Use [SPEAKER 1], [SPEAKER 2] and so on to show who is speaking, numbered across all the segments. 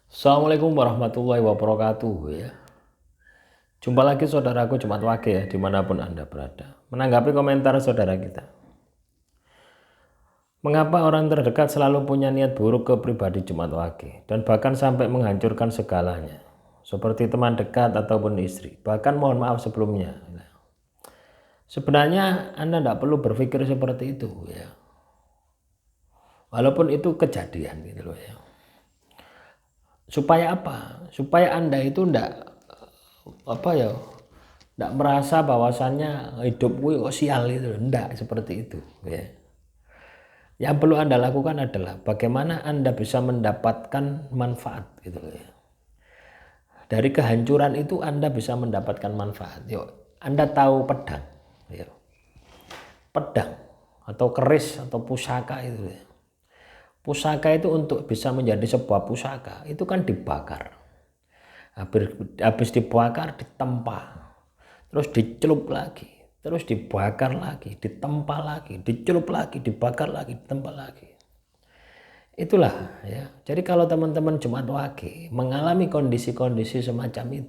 [SPEAKER 1] Assalamualaikum warahmatullahi wabarakatuh ya. Jumpa lagi saudaraku Jumat Wage ya, dimanapun Anda berada. Menanggapi komentar saudara kita. Mengapa orang terdekat selalu punya niat buruk ke pribadi Jumat Wage dan bahkan sampai menghancurkan segalanya, seperti teman dekat ataupun istri, bahkan mohon maaf sebelumnya. Sebenarnya Anda tidak perlu berpikir seperti itu ya. Walaupun itu kejadian gitu loh ya. Supaya apa? Supaya Anda itu tidak merasa bahwasannya hidupku sial itu, tidak seperti itu ya. Yang perlu Anda lakukan adalah bagaimana Anda bisa mendapatkan manfaat gitu ya. Dari kehancuran itu Anda bisa mendapatkan manfaat. Yuk, Anda tahu pedang ya. Pedang atau keris atau pusaka itu ya. Pusaka itu untuk bisa menjadi sebuah pusaka itu kan dibakar. Habis dibakar ditempa, terus dicelup lagi, terus dibakar lagi, ditempa lagi, dicelup lagi, dibakar lagi, ditempa lagi. Itulah ya. Jadi kalau teman-teman Jumat Wage mengalami kondisi-kondisi semacam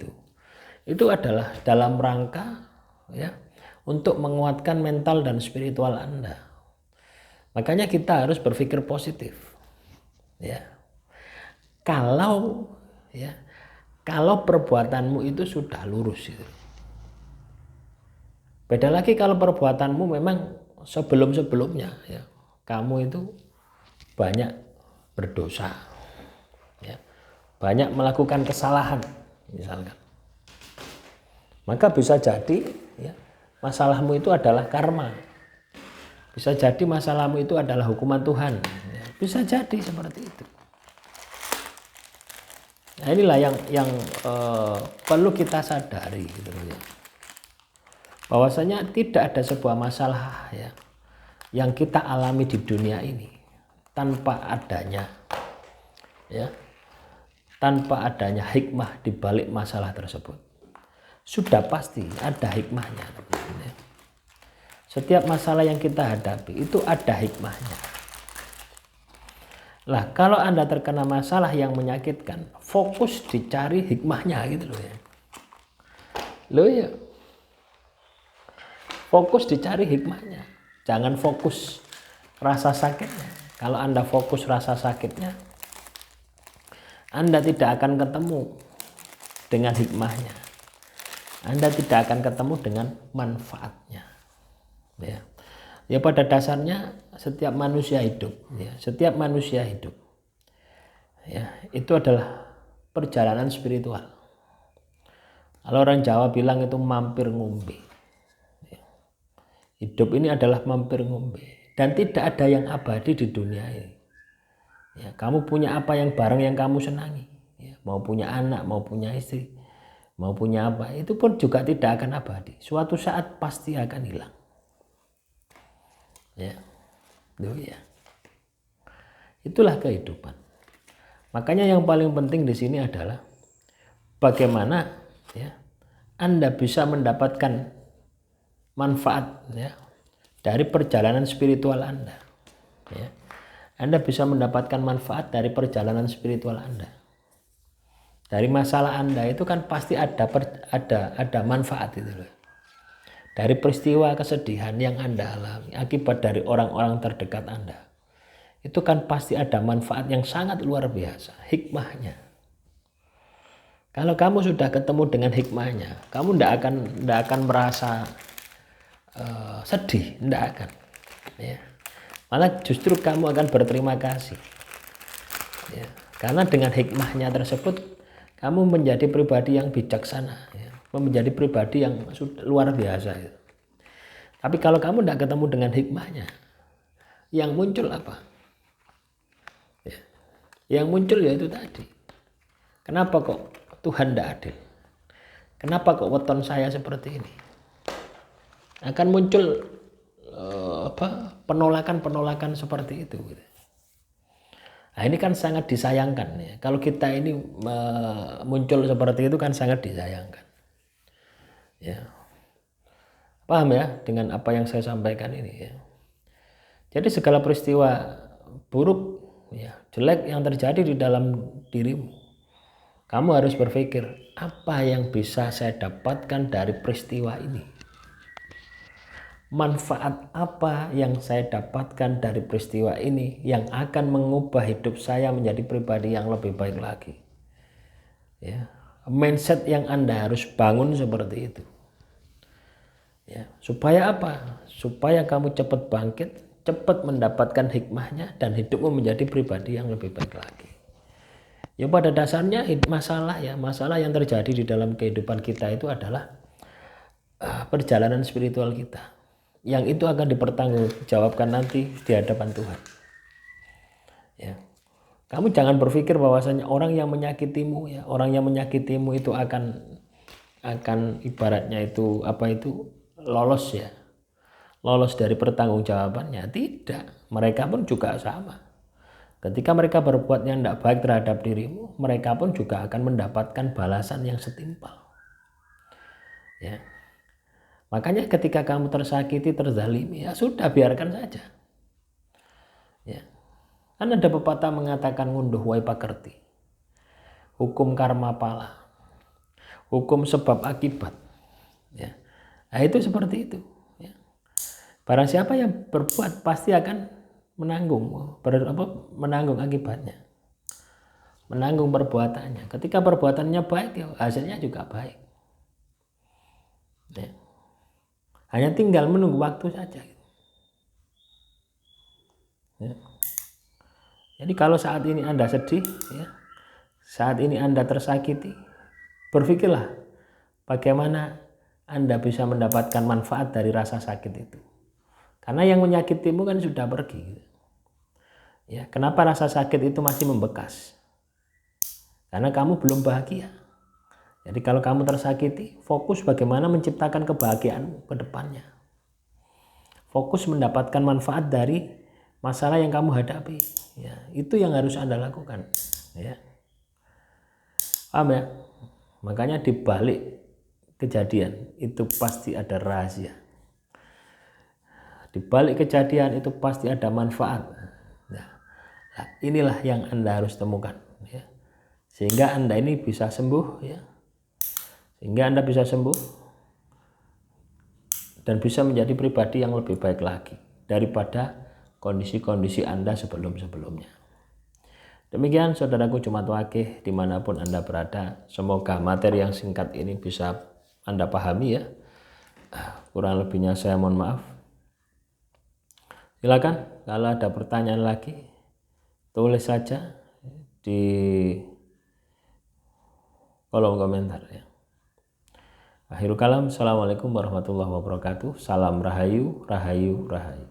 [SPEAKER 1] itu adalah dalam rangka ya untuk menguatkan mental dan spiritual Anda. Makanya kita harus berpikir positif ya. Kalau perbuatanmu itu sudah lurus gitu. Beda lagi kalau perbuatanmu memang sebelum-sebelumnya ya, kamu itu banyak berdosa ya, banyak melakukan kesalahan misalkan. Maka bisa jadi ya, masalahmu itu adalah karma. Bisa jadi masalahmu itu adalah hukuman Tuhan ya. Bisa jadi seperti itu. Nah, inilah yang perlu kita sadari gitu ya. Bahwasanya tidak ada sebuah masalah ya yang kita alami di dunia ini tanpa adanya hikmah di balik masalah tersebut. Sudah pasti ada hikmahnya. Setiap masalah yang kita hadapi itu ada hikmahnya. Lah kalau Anda terkena masalah yang menyakitkan, fokus dicari hikmahnya gitu loh ya. Loh ya. Fokus dicari hikmahnya. Jangan fokus rasa sakitnya. Kalau Anda fokus rasa sakitnya, Anda tidak akan ketemu dengan hikmahnya. Anda tidak akan ketemu dengan manfaatnya. Ya pada dasarnya setiap manusia hidup ya, itu adalah perjalanan spiritual. Kalau orang Jawa bilang itu mampir ngombe. Hidup ini adalah mampir ngombe dan tidak ada yang abadi di dunia ini. Ya, kamu punya apa yang barang yang kamu senangi, ya, mau punya anak, mau punya istri, mau punya apa, itu pun juga tidak akan abadi. Suatu saat pasti akan hilang. Ya, ya. Itulah kehidupan. Makanya yang paling penting di sini adalah bagaimana ya Anda bisa mendapatkan manfaat ya dari perjalanan spiritual Anda. Ya. Anda bisa mendapatkan manfaat dari perjalanan spiritual Anda. Dari masalah Anda itu kan pasti ada manfaat itu loh. Dari peristiwa kesedihan yang Anda alami akibat dari orang-orang terdekat Anda, itu kan pasti ada manfaat yang sangat luar biasa, hikmahnya. Kalau kamu sudah ketemu dengan hikmahnya, kamu tidak akan merasa sedih, tidak akan. Ya. Malah justru kamu akan berterima kasih. Ya. Karena dengan hikmahnya tersebut, kamu menjadi pribadi yang bijaksana. Ya. Menjadi pribadi yang luar biasa. Ya. Tapi kalau kamu tidak ketemu dengan hikmahnya, yang muncul apa? Ya. Yang muncul yaitu tadi. Kenapa kok Tuhan tidak adil? Kenapa kok weton saya seperti ini? Akan muncul penolakan-penolakan seperti itu. Nah ini kan sangat disayangkan ya. Kalau kita ini muncul seperti itu kan sangat disayangkan. Ya. Paham ya dengan apa yang saya sampaikan ini ya. Jadi segala peristiwa buruk ya, jelek yang terjadi di dalam dirimu, Kamu harus berpikir, apa yang bisa saya dapatkan dari peristiwa ini? Manfaat apa yang saya dapatkan dari peristiwa ini yang akan mengubah hidup saya menjadi pribadi yang lebih baik lagi? Ya, mindset yang Anda harus bangun seperti itu. Ya, supaya apa? Supaya kamu cepat bangkit, cepat mendapatkan hikmahnya, dan hidupmu menjadi pribadi yang lebih baik lagi. Ya pada dasarnya masalah yang terjadi di dalam kehidupan kita itu adalah perjalanan spiritual kita, yang itu akan dipertanggungjawabkan nanti di hadapan Tuhan. Ya, kamu jangan berpikir bahwasanya orang yang menyakitimu itu akan ibaratnya itu lolos dari pertanggungjawabannya. Tidak, mereka pun juga sama. Ketika mereka berbuat yang tidak baik terhadap dirimu, mereka pun juga akan mendapatkan balasan yang setimpal. Ya. Makanya ketika kamu tersakiti, terzalimi, ya sudah, biarkan saja. Ya. Kan ada pepatah mengatakan, ngunduh wae pakerti. Hukum karma pala. Hukum sebab akibat. Ya. Nah, itu seperti itu. Ya. Barang siapa yang berbuat pasti akan menanggung akibatnya, menanggung perbuatannya. Ketika perbuatannya baik, ya hasilnya juga baik. Ya. Hanya tinggal menunggu waktu saja. Ya. Jadi kalau saat ini Anda sedih, ya, saat ini Anda tersakiti, berpikirlah bagaimana Anda bisa mendapatkan manfaat dari rasa sakit itu. Karena yang menyakitimu kan sudah pergi. Ya, kenapa rasa sakit itu masih membekas? Karena kamu belum bahagia. Jadi kalau kamu tersakiti, fokus bagaimana menciptakan kebahagiaanmu ke depannya. Fokus mendapatkan manfaat dari masalah yang kamu hadapi. Ya, itu yang harus Anda lakukan. Ya. Paham ya? Makanya di balik kejadian itu pasti ada rahasia. Di balik kejadian itu pasti ada manfaat. Nah, inilah yang Anda harus temukan, ya. Sehingga Anda ini bisa sembuh, ya. Sehingga Anda bisa sembuh dan bisa menjadi pribadi yang lebih baik lagi daripada kondisi-kondisi Anda sebelum-sebelumnya. Demikian saudaraku Jumat Wakih dimanapun Anda berada. Semoga materi yang singkat ini bisa Anda pahami, ya. Kurang lebihnya saya mohon maaf. Silakan kalau ada pertanyaan lagi, tulis saja di kolom komentar, ya. Akhirul kalam, assalamualaikum warahmatullahi wabarakatuh. Salam rahayu, rahayu, rahayu.